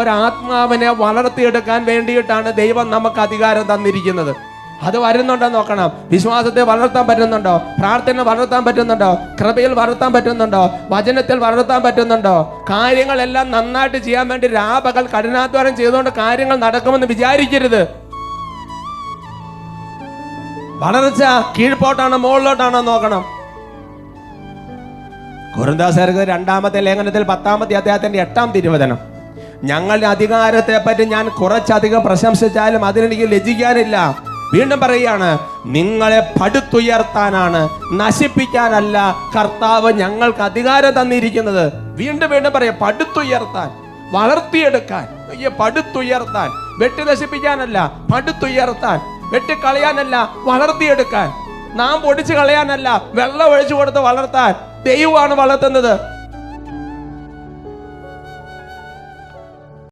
ഒരാത്മാവിനെ വളർത്തിയെടുക്കാൻ വേണ്ടിയിട്ടാണ് ദൈവം നമുക്ക് അധികാരം തന്നിരിക്കുന്നത്. അത് വരുന്നുണ്ടോ നോക്കണം. വിശ്വാസത്തെ വളർത്താൻ പറ്റുന്നുണ്ടോ? പ്രാർത്ഥന വളർത്താൻ പറ്റുന്നുണ്ടോ? കൃപയിൽ വളർത്താൻ പറ്റുന്നുണ്ടോ? വചനത്തിൽ വളർത്താൻ പറ്റുന്നുണ്ടോ? കാര്യങ്ങളെല്ലാം നന്നായിട്ട് ചെയ്യാൻ വേണ്ടി രാപകൽ കഠിനാധ്വാനം ചെയ്തുകൊണ്ട് കാര്യങ്ങൾ നടക്കുമെന്ന് വിചാരിക്കരുത്. വളർച്ച കീഴ്പോട്ടാണോ മുകളിലോട്ടാണോ നോക്കണം. കൊരിന്ത്യർ രണ്ടാമത്തെ ലേഖനത്തിൽ 10-ാമത്തെ അധ്യായത്തിന്റെ 8-ാം തിരുവചനം, ഞങ്ങളുടെ അധികാരത്തെ പറ്റി ഞാൻ കുറച്ചധികം പ്രശംസിച്ചാലും അതിനെനിക്ക് ലജ്ജിക്കാനില്ല. വീണ്ടും പറയുകയാണ്, നിങ്ങളെ പടുത്തുയർത്താനാണ്, നശിപ്പിക്കാനല്ല കർത്താവ് ഞങ്ങൾക്ക് അധികാരം തന്നിരിക്കുന്നത്. വീണ്ടും വീണ്ടും പറയാം, പടുത്തുയർത്താൻ, വളർത്തിയെടുക്കാൻ. പടുത്തുയർത്താൻ, വെട്ടി നശിപ്പിക്കാനല്ല, പടുത്തുയർത്താൻ. വെട്ടിക്കളയാനല്ല, വളർത്തിയെടുക്കാൻ. നാം പൊടിച്ചു കളയാനല്ല, വെള്ളം ഒഴിച്ചു കൊടുത്ത് വളർത്താൻ. ദൈവമാണ് വളർത്തുന്നത്.